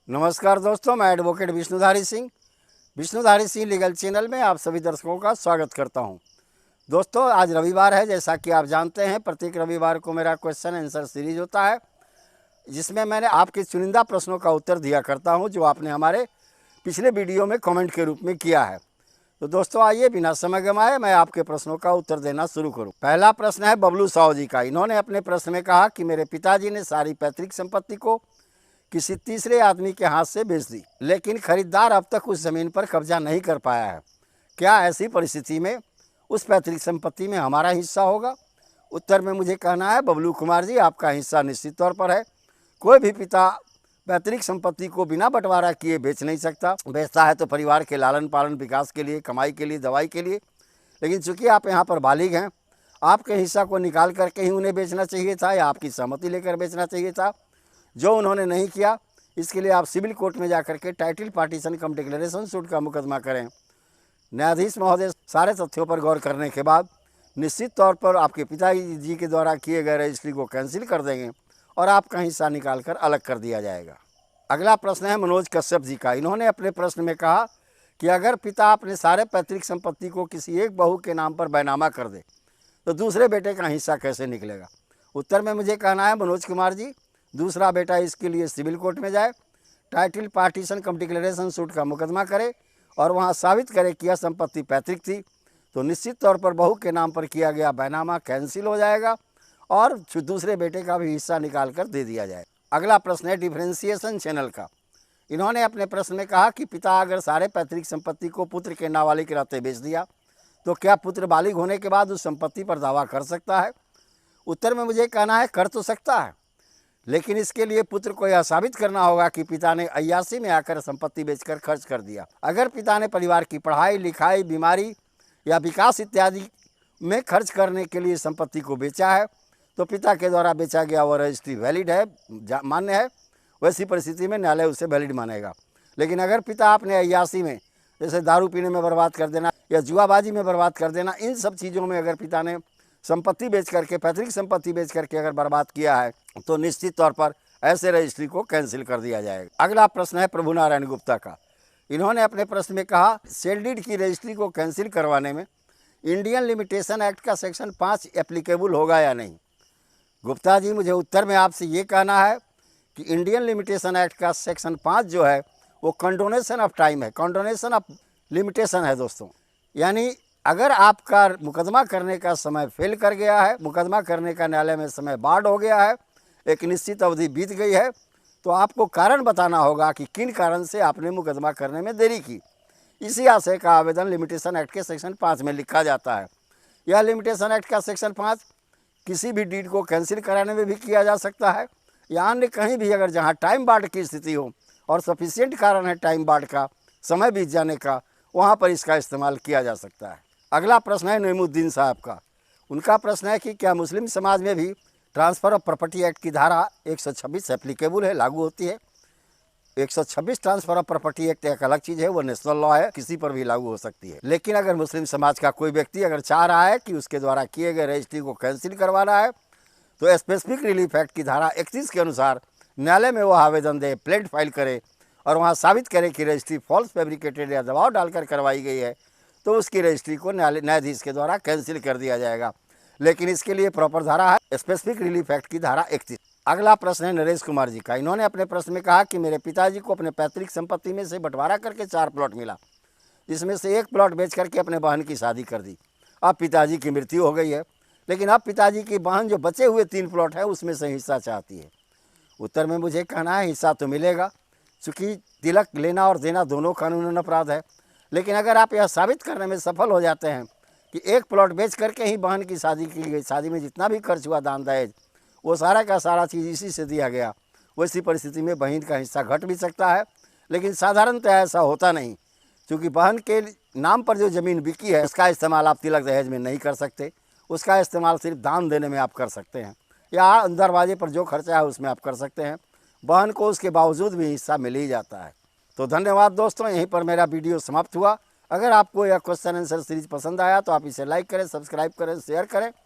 नमस्कार दोस्तों, मैं advocate Vishnudhari Singh legal channel में आप सभी दर्शकों का स्वागत करता हूं। दोस्तों, आज रविवार है। जैसा कि आप जानते हैं, प्रत्येक रविवार को मेरा क्वेश्चन आंसर सीरीज होता है, जिसमें मैंने आपके चुनिंदा प्रश्नों का उत्तर दिया करता हूं, जो आपने हमारे पिछले वीडियो में कमेंट के रूप में किया है। तो दोस्तों, आइए बिना समय गंवाए मैं आपके प्रश्नों का उत्तर देना शुरू करूं। पहला प्रश्न है बबलू साहू जी का। इन्होंने अपने प्रश्न में कहा कि मेरे पिताजी ने सारी पैतृक संपत्ति को किसी तीसरे आदमी के हाथ से बेच दी, लेकिन खरीदार अब तक उस जमीन पर कब्जा नहीं कर पाया है। क्या ऐसी परिस्थिति में उस पैतृक संपत्ति में हमारा हिस्सा होगा? उत्तर में मुझे कहना है, बबलू कुमार जी, आपका हिस्सा निश्चित तौर पर है। कोई भी पिता पैतृक संपत्ति को बिना बंटवारा किए बेच नहीं सकता। बेचता है तो परिवार के लालन पालन, विकास के लिए, कमाई के लिए, दवाई के लिए। लेकिन चूंकि आप यहाँ पर बालिग हैं, आपके हिस्सा को निकाल करके ही उन्हें बेचना चाहिए था, या आपकी सहमति लेकर बेचना चाहिए था, जो उन्होंने नहीं किया। इसके लिए आप सिविल कोर्ट में जाकर के टाइटल पार्टीशन कम डिक्लेरेशन सूट का मुकदमा करें। न्यायाधीश महोदय सारे तथ्यों पर गौर करने के बाद निश्चित तौर पर आपके पिताजी के द्वारा किए गए रजिस्ट्री को कैंसिल कर देंगे और आपका हिस्सा निकाल कर अलग कर दिया जाएगा। अगला प्रश्न है मनोज कश्यप जी का। इन्होंने अपने प्रश्न में कहा कि अगर पिता अपने सारे पैतृक संपत्ति को किसी एक बहू के नाम पर बैनामा कर दे तो दूसरे बेटे का हिस्सा कैसे निकलेगा? उत्तर में मुझे कहना है, मनोज कुमार जी, दूसरा बेटा इसके लिए सिविल कोर्ट में जाए, टाइटल पार्टीशन कम डिक्लेरेशन सूट का मुकदमा करे और वहां साबित करे कि यह संपत्ति पैतृक थी, तो निश्चित तौर पर बहू के नाम पर किया गया बैनामा कैंसिल हो जाएगा और दूसरे बेटे का भी हिस्सा निकाल कर दे दिया जाए। अगला प्रश्न है डिफरेंशिएशन चैनल का। इन्होंने अपने प्रश्न में कहा कि पिता अगर सारे पैतृक संपत्ति को पुत्र के नाबालिग रहते बेच दिया तो क्या पुत्र बालिग होने के बाद उस संपत्ति पर दावा कर सकता है? उत्तर में मुझे कहना है, कर तो सकता है, लेकिन इसके लिए पुत्र को यह साबित करना होगा कि पिता ने अय्यासी में आकर संपत्ति बेचकर खर्च कर दिया। अगर पिता ने परिवार की पढ़ाई, लिखाई, बीमारी या विकास इत्यादि में खर्च करने के लिए संपत्ति को बेचा है तो पिता के द्वारा बेचा गया वह रजिस्ट्री वैलिड है, मान्य है। वैसी परिस्थिति में न्यायालय उसे वैलिड मानेगा। लेकिन अगर पिता अपने अय्यासी में, जैसे दारू पीने में बर्बाद कर देना या जुआबाजी में बर्बाद कर देना, इन सब चीज़ों में अगर पिता ने संपत्ति बेच करके, पैतृक संपत्ति बेच करके अगर बर्बाद किया है तो निश्चित तौर पर ऐसे रजिस्ट्री को कैंसिल कर दिया जाएगा। अगला प्रश्न है प्रभु नारायण गुप्ता का। इन्होंने अपने प्रश्न में कहा, सेल डीड की रजिस्ट्री को कैंसिल करवाने में इंडियन लिमिटेशन एक्ट का सेक्शन 5 एप्लीकेबल होगा या नहीं? गुप्ता जी, मुझे उत्तर में आपसे ये कहना है कि इंडियन लिमिटेशन एक्ट का सेक्शन 5 जो है वो कंडोनेशन ऑफ टाइम है, कंडोनेशन ऑफ लिमिटेशन है दोस्तों। यानी अगर आपका मुकदमा करने का समय फेल कर गया है, मुकदमा करने का न्यायालय में समय बाढ़ हो गया है, एक निश्चित अवधि बीत गई है, तो आपको कारण बताना होगा कि किन कारण से आपने मुकदमा करने में देरी की। इसी आशय का आवेदन लिमिटेशन एक्ट के सेक्शन 5 में लिखा जाता है। यह लिमिटेशन एक्ट का सेक्शन 5 किसी भी डीड को कैंसिल कराने में भी किया जा सकता है, या अन्य कहीं भी अगर जहाँ टाइम बाढ़ की स्थिति हो और सफिशिएंट कारण है टाइम बाढ़ का, समय बीत जाने का, वहाँ पर इसका इस्तेमाल किया जा सकता है। अगला प्रश्न है नईमुद्दीन साहब का। उनका प्रश्न है कि क्या मुस्लिम समाज में भी ट्रांसफ़र ऑफ प्रॉपर्टी एक्ट की धारा 126 एप्लीकेबल है, लागू होती है? 126 ट्रांसफ़र ऑफ प्रॉपर्टी एक्ट एक अलग चीज़ है, वो नेशनल लॉ है, किसी पर भी लागू हो सकती है। लेकिन अगर मुस्लिम समाज का कोई व्यक्ति अगर चाह रहा है कि उसके द्वारा किए गए रजिस्ट्री को कैंसिल करवाना है तो स्पेसिफिक रिलीफ एक्ट की धारा 31 के अनुसार न्यायालय में वो आवेदन दे, प्लेड फाइल करे और वहाँ साबित करे कि रजिस्ट्री फॉल्स फैब्रिकेटेड या दबाव डालकर करवाई गई है, तो उसकी रजिस्ट्री को न्यायाधीश के द्वारा कैंसिल कर दिया जाएगा। लेकिन इसके लिए प्रॉपर धारा है स्पेसिफिक रिलीफ एक्ट की धारा 31। अगला प्रश्न है नरेश कुमार जी का। इन्होंने अपने प्रश्न में कहा कि मेरे पिताजी को अपने पैतृक संपत्ति में से बंटवारा करके 4 प्लॉट मिला, जिसमें से एक प्लॉट बेच करके अपने बहन की शादी कर दी। अब पिताजी की मृत्यु हो गई है, लेकिन अब पिताजी की बहन जो बचे हुए 3 प्लॉट है उसमें से हिस्सा चाहती है। उत्तर में मुझे कहना है, हिस्सा तो मिलेगा, चूँकि तिलक लेना और देना दोनों कानूनन अपराध है। लेकिन अगर आप यह साबित करने में सफल हो जाते हैं कि एक प्लॉट बेच करके ही बहन की शादी की गई, शादी में जितना भी खर्च हुआ, दान दहेज, वो सारा का सारा चीज़ इसी से दिया गया, वैसी परिस्थिति में बहन का हिस्सा घट भी सकता है। लेकिन साधारणतः ऐसा होता नहीं, क्योंकि बहन के नाम पर जो ज़मीन बिकी है उसका इस्तेमाल आप तिलक दहेज में नहीं कर सकते, उसका इस्तेमाल सिर्फ दान देने में आप कर सकते हैं, या दरवाजे पर जो खर्चा है उसमें आप कर सकते हैं। बहन को उसके बावजूद भी हिस्सा मिल ही जाता है। तो धन्यवाद दोस्तों, यहीं पर मेरा वीडियो समाप्त हुआ। अगर आपको यह क्वेश्चन आंसर सीरीज पसंद आया तो आप इसे लाइक करें, सब्सक्राइब करें, शेयर करें